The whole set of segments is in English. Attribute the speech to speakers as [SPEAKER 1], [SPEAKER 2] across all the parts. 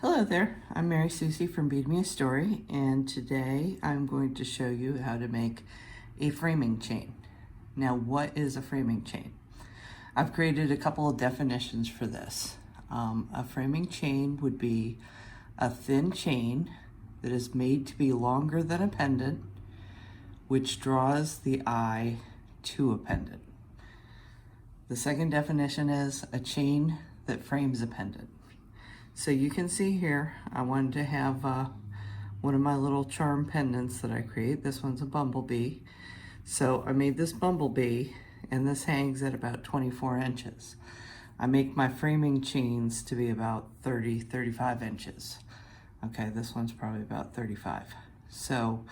[SPEAKER 1] Hello there, I'm Mary Susie from Bead Me a Story, and today I'm going to show you how to make a framing chain. Now, what is a framing chain? I've created a couple of definitions for this. A framing chain would be a thin chain that is made to be longer than a pendant, which draws the eye to a pendant. The second definition is a chain that frames a pendant. So you can see here, I wanted to have one of my little charm pendants that I create. This one's a bumblebee. So I made this bumblebee, and this hangs at about 24 inches. I make my framing chains to be about 35 inches. Okay, this one's probably about 35. So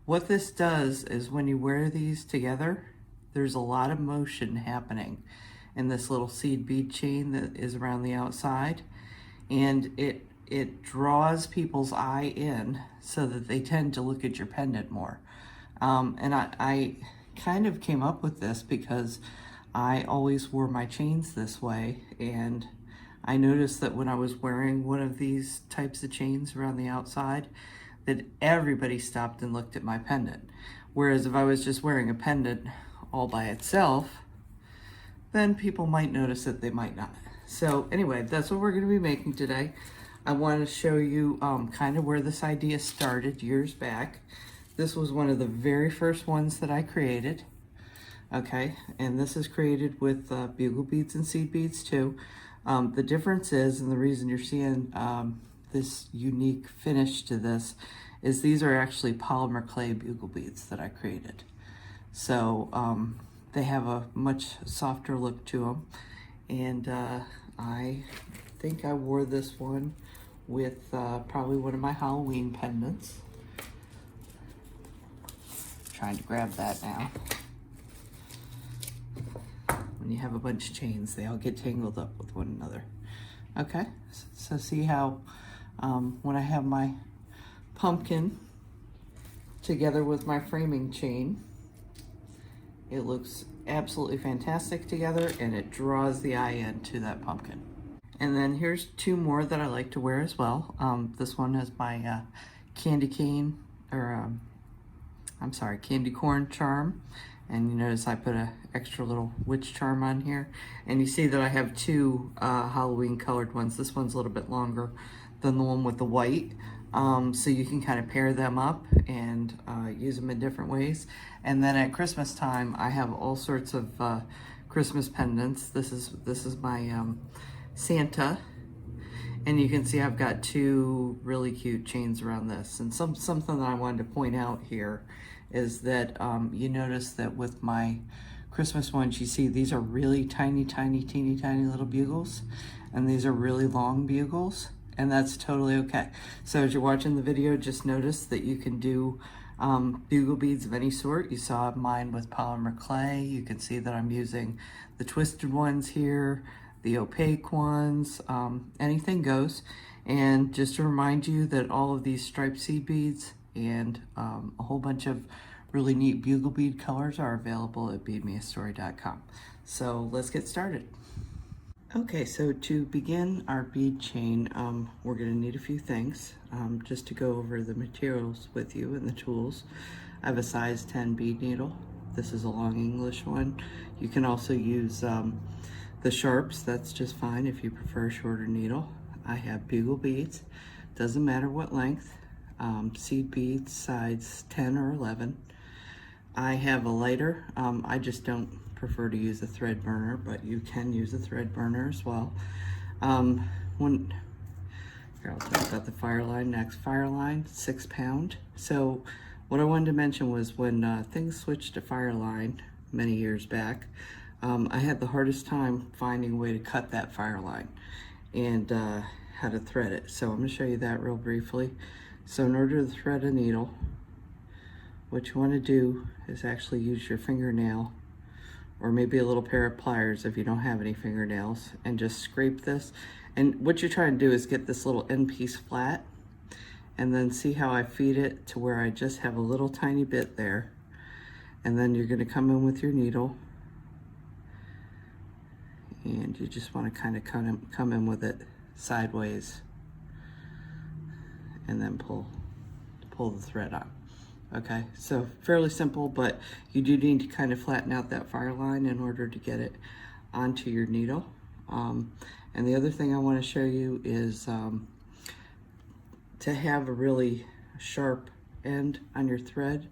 [SPEAKER 1] what this does is when you wear these together, there's a lot of motion happening in this little seed bead chain that is around the outside. And it draws people's eye in so that they tend to look at your pendant more. And I kind of came up with this because I always wore my chains this way, and I noticed that when I was wearing one of these types of chains around the outside, that everybody stopped and looked at my pendant. Whereas if I was just wearing a pendant all by itself, then people might notice it, they might not. So anyway, that's what we're going to be making today. I want to show you kind of where this idea started years back. This was one of the very first ones that I created. Okay, and this is created with bugle beads and seed beads too. The difference is, and the reason you're seeing this unique finish to this, is these are actually polymer clay bugle beads that I created. So they have a much softer look to them. And I think I wore this one with probably one of my Halloween pendants. Trying to grab that now. When you have a bunch of chains, they all get tangled up with one another. Okay, so see how when I have my pumpkin together with my framing chain, it looks absolutely fantastic together, and it draws the eye into that pumpkin. And then here's two more that I like to wear as well. This one is my candy cane, or I'm sorry, candy corn charm. And you notice I put a extra little witch charm on here. And you see that I have two Halloween colored ones. This one's a little bit longer than the one with the white. So you can kind of pair them up and use them in different ways. And then at Christmas time, I have all sorts of Christmas pendants. This is my Santa, and you can see I've got two really cute chains around this. And something that I wanted to point out here is that you notice that with my Christmas ones, you see these are really teeny tiny little bugles, and these are really long bugles. And that's totally okay. So as you're watching the video, just notice that you can do bugle beads of any sort. You saw mine with polymer clay. You can see that I'm using the twisted ones here, the opaque ones, anything goes. And just to remind you that all of these striped seed beads and a whole bunch of really neat bugle bead colors are available at beadmeastory.com. So let's get started. Okay, so to begin our bead chain, we're going to need a few things. Just to go over the materials with you and the tools. I have a size 10 bead needle. This is a long English one. You can also use the sharps. That's just fine if you prefer a shorter needle. I have bugle beads. Doesn't matter what length. Seed beads, size 10 or 11. I have a lighter. I just don't prefer to use a thread burner, but you can use a thread burner as well. Here, I'll talk about the Fireline next. Fireline, 6 pound. So what I wanted to mention was when things switched to Fireline many years back, I had the hardest time finding a way to cut that Fireline and how to thread it. So I'm going to show you that real briefly. So in order to thread a needle, what you want to do is actually use your fingernail, or maybe a little pair of pliers if you don't have any fingernails, and just scrape this. And what you're trying to do is get this little end piece flat, and then see how I feed it to where I just have a little tiny bit there. And then you're going to come in with your needle, and you just want to kind of come in with it sideways and then pull the thread on. Okay, so fairly simple, but you do need to kind of flatten out that fire line in order to get it onto your needle. And the other thing I want to show you is to have a really sharp end on your thread,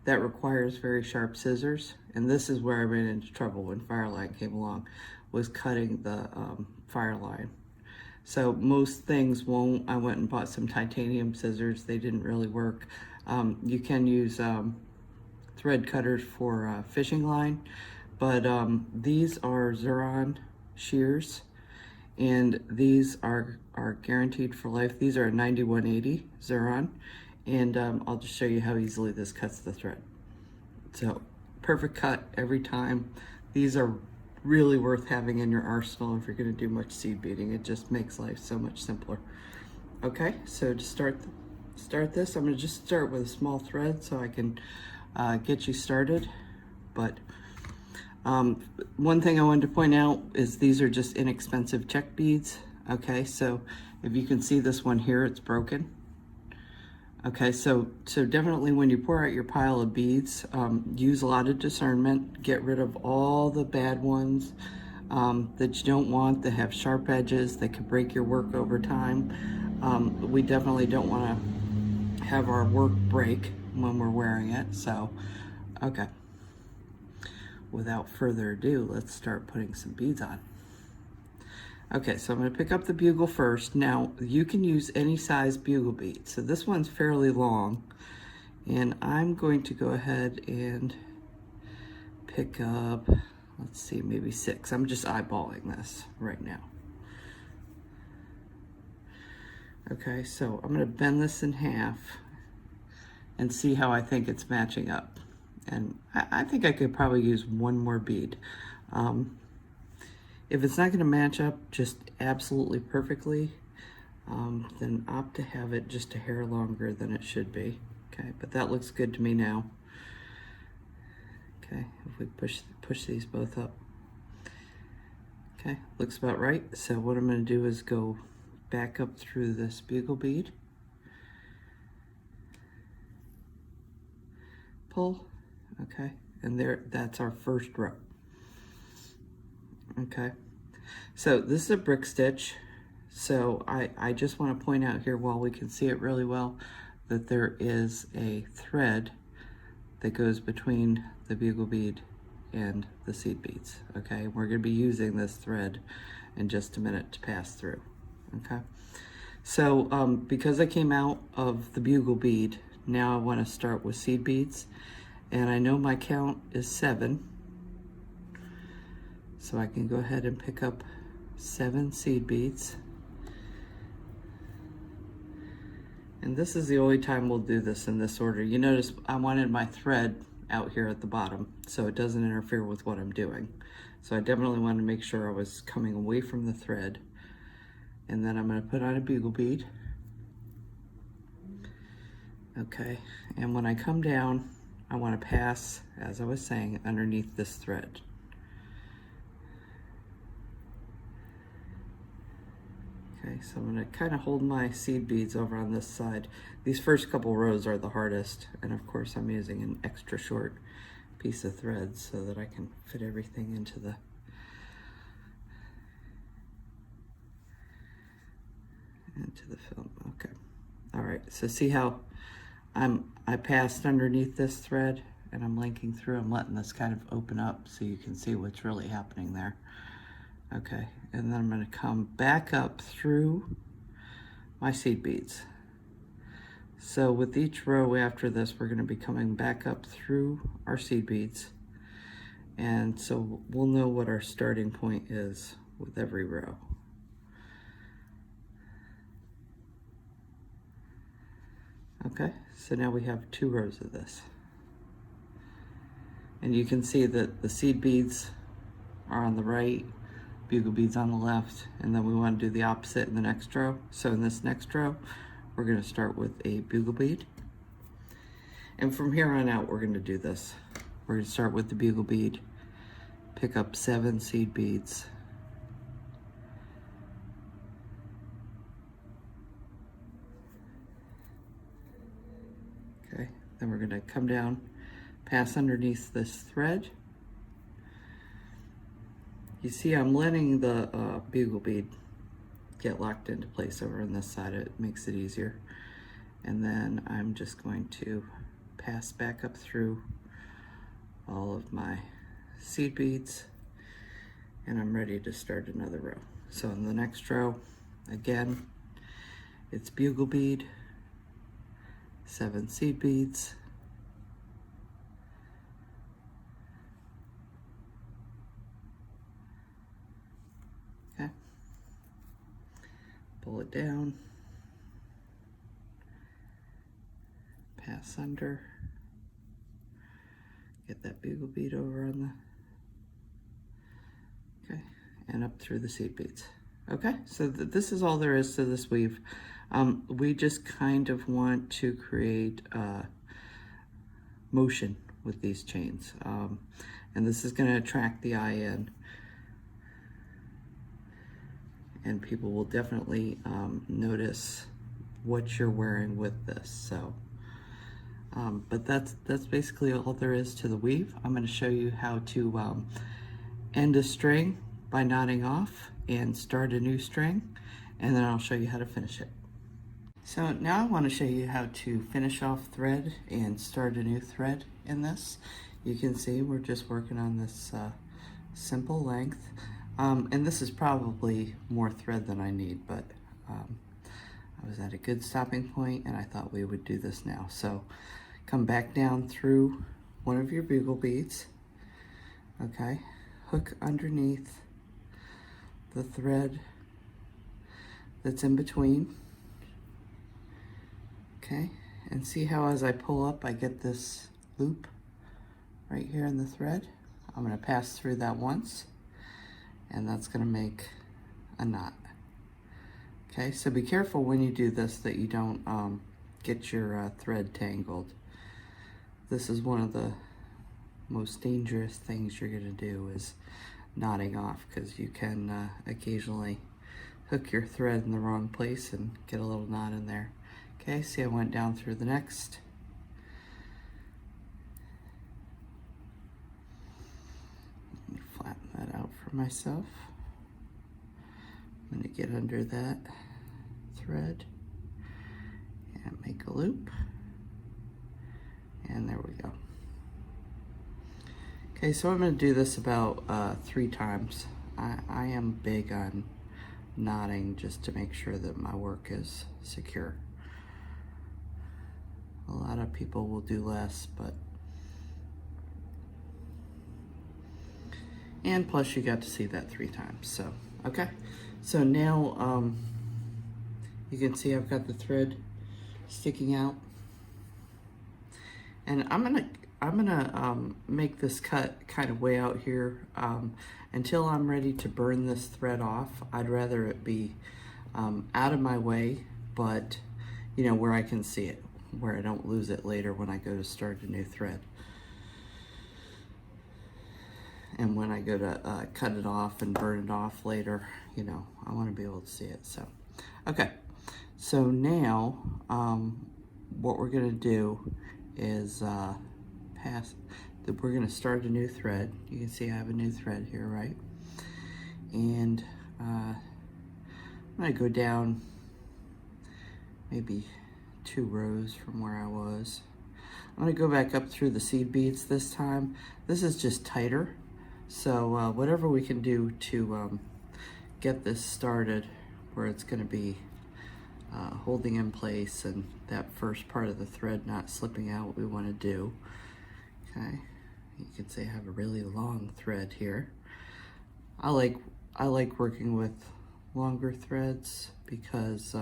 [SPEAKER 1] that requires very sharp scissors. And this is where I ran into trouble when fire line came along, was cutting the fire line. So most things won't. I went and bought some titanium scissors. They didn't really work. You can use thread cutters for fishing line, but these are Xuron shears, and these are guaranteed for life. These are a 9180 Xuron, and I'll just show you how easily this cuts the thread. So perfect cut every time. These are really worth having in your arsenal if you're going to do much seed beading. It just makes life so much simpler. Okay, so to start this, I'm going to just start with a small thread so I can get you started. But one thing I wanted to point out is these are just inexpensive check beads. Okay, so if you can see this one here, it's broken. Okay, so definitely when you pour out your pile of beads, use a lot of discernment. Get rid of all the bad ones that you don't want, that have sharp edges, that could break your work over time. We definitely don't want to have our work break when we're wearing it. So, okay. Without further ado, let's start putting some beads on. Okay, so I'm going to pick up the bugle first. Now, you can use any size bugle bead. So this one's fairly long, and I'm going to go ahead and pick up, let's see, maybe 6. I'm just eyeballing this right now. Okay, so I'm going to bend this in half and see how I think it's matching up. And I think I could probably use one more bead. If it's not going to match up just absolutely perfectly, then opt to have it just a hair longer than it should be. Okay, but that looks good to me now. Okay, if we push these both up. Okay, looks about right. So what I'm going to do is go back up through this bugle bead, pull, okay, and that's our first row. Okay, so this is a brick stitch. So I just want to point out here, while we can see it really well, that there is a thread that goes between the bugle bead and the seed beads. Okay, we're going to be using this thread in just a minute to pass through. Okay, so because I came out of the bugle bead, now I want to start with seed beads, and I know my count is 7. So I can go ahead and pick up 7 seed beads. And this is the only time we'll do this in this order. You notice I wanted my thread out here at the bottom so it doesn't interfere with what I'm doing. So I definitely wanted to make sure I was coming away from the thread. And then I'm going to put on a bugle bead. Okay, and when I come down, I want to pass, as I was saying, underneath this thread. Okay, so I'm going to kind of hold my seed beads over on this side. These first couple rows are the hardest, and of course I'm using an extra short piece of thread so that I can fit everything into the film. Okay, all right, so see how I passed underneath this thread and I'm linking through. I'm letting this kind of open up so you can see what's really happening there. Okay, and then I'm going to come back up through my seed beads. So with each row after this, we're going to be coming back up through our seed beads. And so we'll know what our starting point is with every row. Okay, so now we have 2 rows of this. And you can see that the seed beads are on the right, bugle beads on the left, and then we want to do the opposite in the next row. So in this next row, we're going to start with a bugle bead. And from here on out, we're going to do this. We're going to start with the bugle bead, pick up 7 seed beads, Okay, then we're gonna come down, pass underneath this thread. You see I'm letting the bugle bead get locked into place over on this side. It makes it easier. And then I'm just going to pass back up through all of my seed beads, and I'm ready to start another row. So in the next row, again, it's bugle bead, 7 seed beads, okay, pull it down, pass under, get that bugle bead over on the, okay, and up through the seed beads. Okay, so this is all there is to this weave. We just kind of want to create motion with these chains. And this is going to attract the eye in. And people will definitely notice what you're wearing with this. So, but that's basically all there is to the weave. I'm going to show you how to end a string by knotting off and start a new string, and then I'll show you how to finish it. So now I want to show you how to finish off thread and start a new thread in this. You can see we're just working on this simple length. And this is probably more thread than I need, but I was at a good stopping point and I thought we would do this now. So come back down through one of your bugle beads, okay? Hook underneath the thread that's in between, okay? And see how as I pull up, I get this loop right here in the thread? I'm gonna pass through that once, and that's gonna make a knot. Okay, so be careful when you do this that you don't get your thread tangled. This is one of the most dangerous things you're gonna do is knotting off, because you can occasionally hook your thread in the wrong place and get a little knot in there. Okay, see I went down through the next. Let me flatten that out for myself. I'm gonna get under that thread and make a loop. And there we go. Okay, so I'm going to do this about 3 times. I am big on knotting just to make sure that my work is secure. A lot of people will do less, but... And plus you got to see that 3 times, so, okay. So now you can see I've got the thread sticking out. And I'm gonna make this cut kind of way out here until I'm ready to burn this thread off. I'd rather it be out of my way, but you know, where I can see it, where I don't lose it later when I go to start a new thread. And when I go to cut it off and burn it off later, you know, I want to be able to see it. So, okay. So now what we're gonna do is we're going to start a new thread. You can see I have a new thread here, right? And I'm going to go down maybe 2 rows from where I was. I'm going to go back up through the seed beads this time. This is just tighter, so whatever we can do to get this started where it's going to be holding in place and that first part of the thread not slipping out, what we want to do. Okay, you can see I have a really long thread here. I like working with longer threads because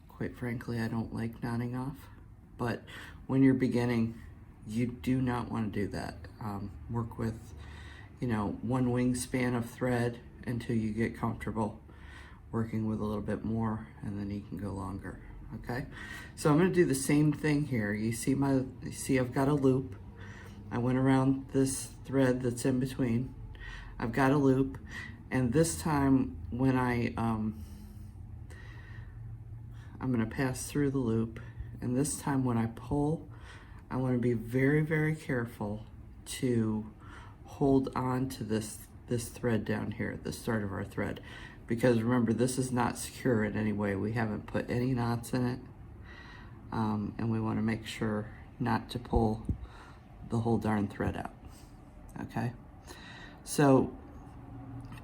[SPEAKER 1] quite frankly I don't like knotting off, but when you're beginning you do not want to do that. Work with, you know, 1 wingspan of thread until you get comfortable working with a little bit more, and then you can go longer. Okay, so I'm going to do the same thing here. You see I've got a loop. I went around this thread that's in between. I've got a loop, and this time when I'm going to pass through the loop And this time when I pull, I want to be very, very careful to hold on to this thread down here at the start of our thread, because remember, this is not secure in any way. We haven't put any knots in it, and we want to make sure not to pull the whole darn thread out. Okay, so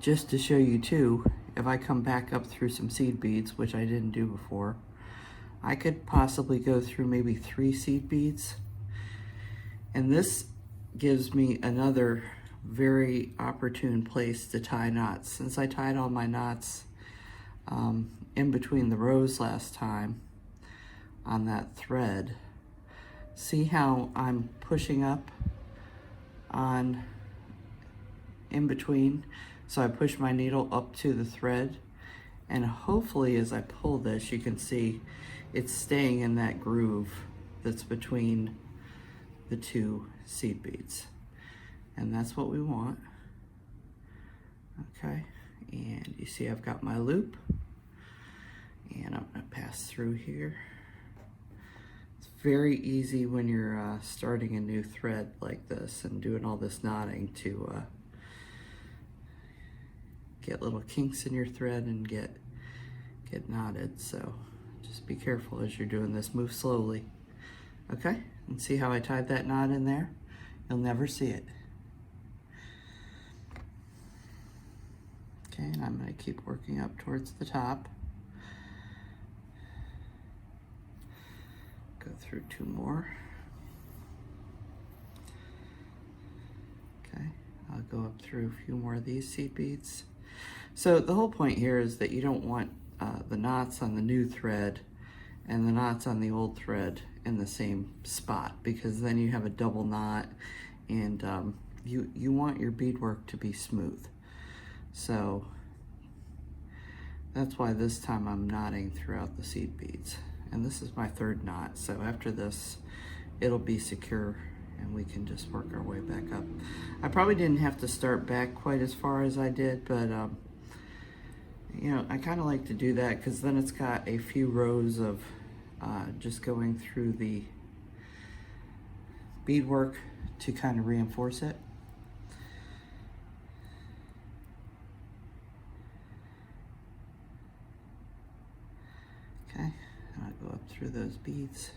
[SPEAKER 1] just to show you too, if I come back up through some seed beads, which I didn't do before, I could possibly go through maybe 3 seed beads, and this gives me another very opportune place to tie knots. Since I tied all my knots in between the rows last time on that thread, see how I'm pushing up on in between? So I push my needle up to the thread, and hopefully as I pull this, you can see it's staying in that groove that's between the 2 seed beads. And that's what we want. Okay, and you see I've got my loop, and I'm gonna pass through here. It's very easy when you're starting a new thread like this and doing all this knotting to get little kinks in your thread and get knotted. So just be careful as you're doing this. Move slowly. Okay, and see how I tied that knot in there? You'll never see it. Okay, and I'm going to keep working up towards the top. Go through 2 more. Okay, I'll go up through a few more of these seed beads. So the whole point here is that you don't want the knots on the new thread and the knots on the old thread in the same spot, because then you have a double knot, and you want your beadwork to be smooth. So that's why this time I'm knotting throughout the seed beads. And this is my 3rd knot, so after this it'll be secure and we can just work our way back up. I probably didn't have to start back quite as far as I did, but you know, I kind of like to do that because then it's got a few rows of just going through the beadwork to kind of reinforce it. Okay, and I'll go up through those beads.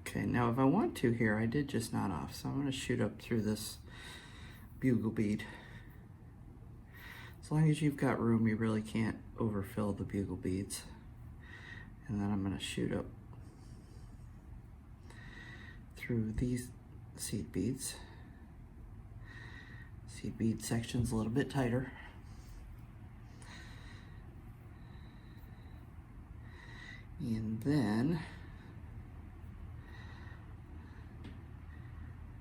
[SPEAKER 1] Okay, now if I want to here, I did just knot off, so I'm going to shoot up through this bugle bead. As long as you've got room, you really can't overfill the bugle beads. And then I'm going to shoot up through these seed beads. Seed bead section's a little bit tighter. And then,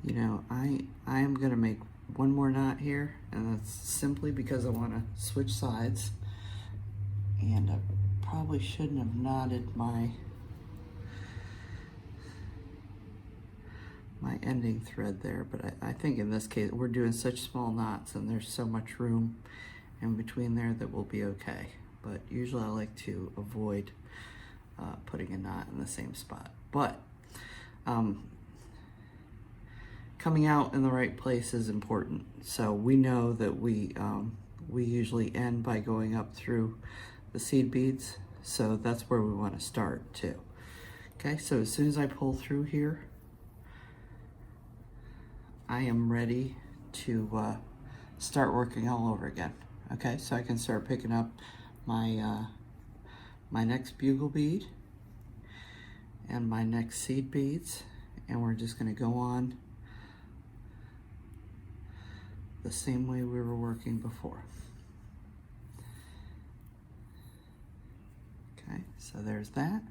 [SPEAKER 1] you know, I am going to make one more knot here, and that's simply because I want to switch sides. And I probably shouldn't have knotted my ending thread there, but I think in this case we're doing such small knots and there's so much room in between there that we'll be okay. But usually I like to avoid putting a knot in the same spot. But coming out in the right place is important. So we know that we usually end by going up through the seed beads, so that's where we want to start too. Okay, so as soon as I pull through here, I am ready to start working all over again. Okay, so I can start picking up my my next bugle bead and my next seed beads, and we're just going to go on the same way we were working before. Okay, so there's that,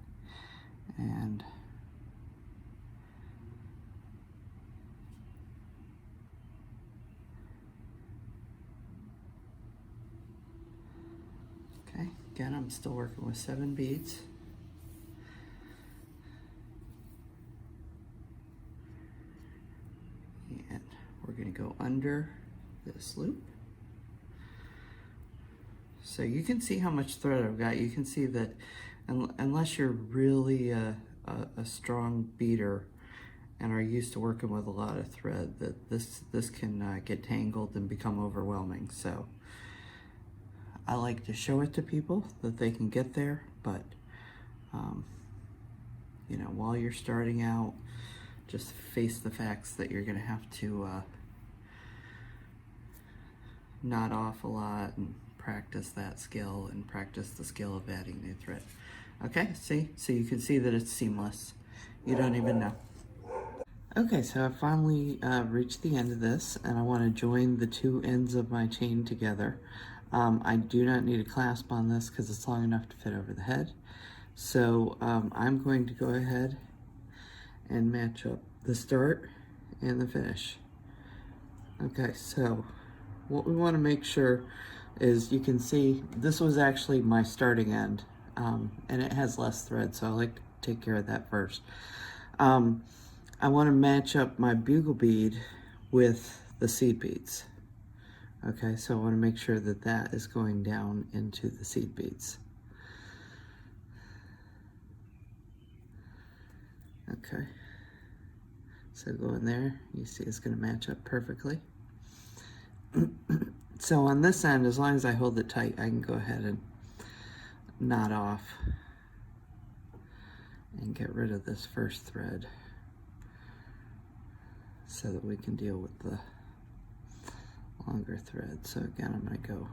[SPEAKER 1] and okay, again, I'm still working with 7 beads. And we're going to go under this loop. So you can see how much thread I've got. You can see that unless you're really a strong beader and are used to working with a lot of thread, that this can get tangled and become overwhelming. So I like to show it to people that they can get there, but you know, while you're starting out, just face the facts that you're gonna have to knot off a lot and practice that skill and practice the skill of adding new thread. Okay, see? So you can see that it's seamless. You don't even know. Okay, so I finally reached the end of this, and I want to join the two ends of my chain together. I do not need a clasp on this because it's long enough to fit over the head. So I'm going to go ahead and match up the start and the finish. Okay, so what we want to make sure is, you can see this was actually my starting end, and it has less thread, so I like to take care of that first. I want to match up my bugle bead with the seed beads. Okay, so I want to make sure that that is going down into the seed beads. Okay, so go in there, you see it's going to match up perfectly. So on this end, as long as I hold it tight, I can go ahead and knot off and get rid of this first thread so that we can deal with the longer thread. So again, I'm going to go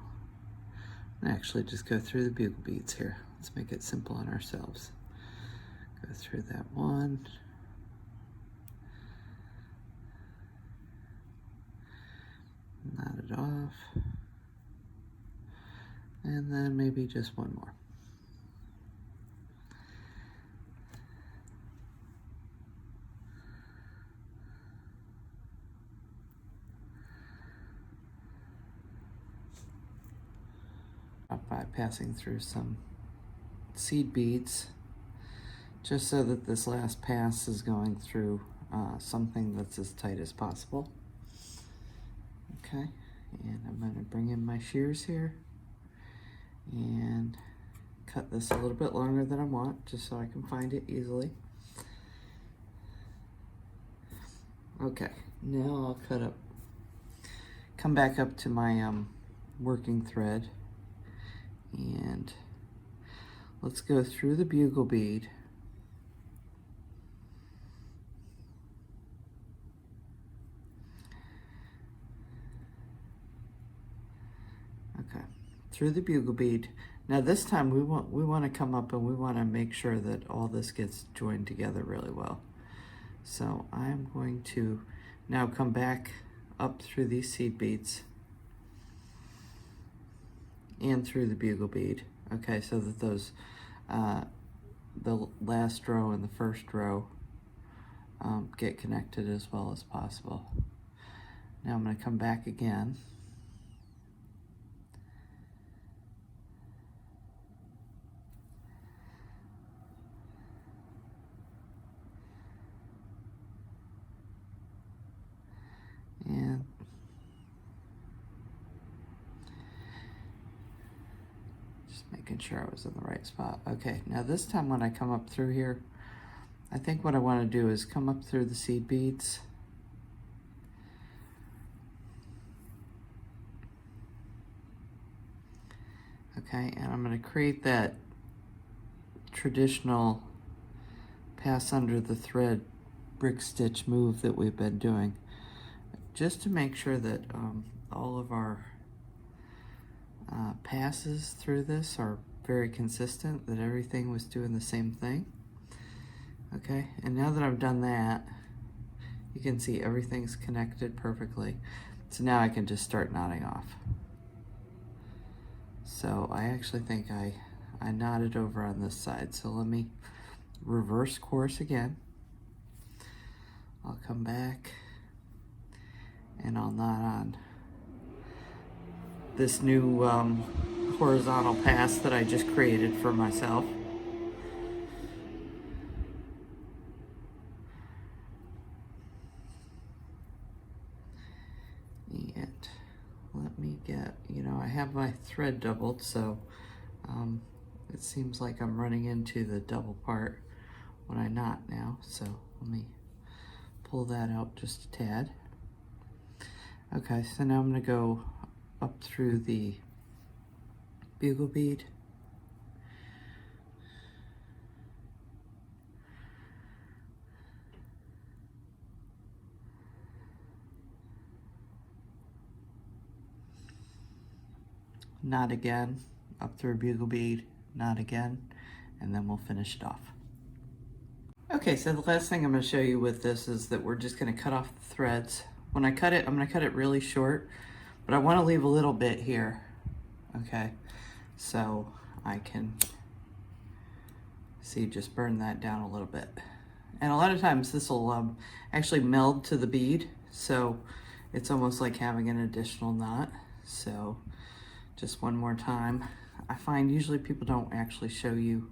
[SPEAKER 1] and actually just go through the bugle beads here. Let's make it simple on ourselves. Go through that one. Knot it off. And then maybe just one more. By passing through some seed beads, just so that this last pass is going through something that's as tight as possible. Okay, and I'm going to bring in my shears here and cut this a little bit longer than I want, just so I can find it easily. Okay, now I'll come back up to my working thread, and let's go through the bugle bead. Okay, through the bugle bead. Now this time we want to come up and we want to make sure that all this gets joined together really well. So I'm going to now come back up through these seed beads and through the bugle bead. Okay, so that those the last row and the first row get connected as well as possible. Now I'm going to come back again. And just making sure I was in the right spot. Okay, now this time when I come up through here, I think what I want to do is come up through the seed beads. Okay, and I'm going to create that traditional pass under the thread brick stitch move that we've been doing, just to make sure that all of our passes through this are very consistent, that everything was doing the same thing. Okay, and now that I've done that, you can see everything's connected perfectly. So now I can just start knotting off. So I actually think I knotted over on this side. So let me reverse course again. I'll come back and I'll knot on this new horizontal pass that I just created for myself. And let me get, you know, I have my thread doubled, so it seems like I'm running into the double part when I'm not now. So let me pull that out just a tad. Okay, so now I'm going to go up through the bugle bead. Knot again, up through a bugle bead, knot again, and then we'll finish it off. Okay, so the last thing I'm going to show you with this is that we're just going to cut off the threads. When I cut it, I'm going to cut it really short, but I want to leave a little bit here, okay? So I can, see, just burn that down a little bit. And a lot of times this will actually meld to the bead, so it's almost like having an additional knot. So just one more time. I find usually people don't actually show you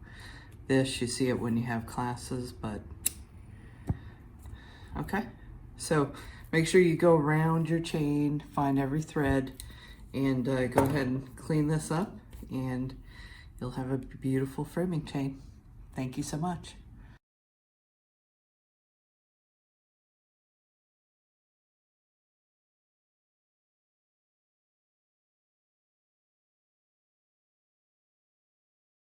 [SPEAKER 1] this. You see it when you have classes, but okay. So make sure you go around your chain, find every thread, and go ahead and clean this up, and you'll have a beautiful framing chain. Thank you so much.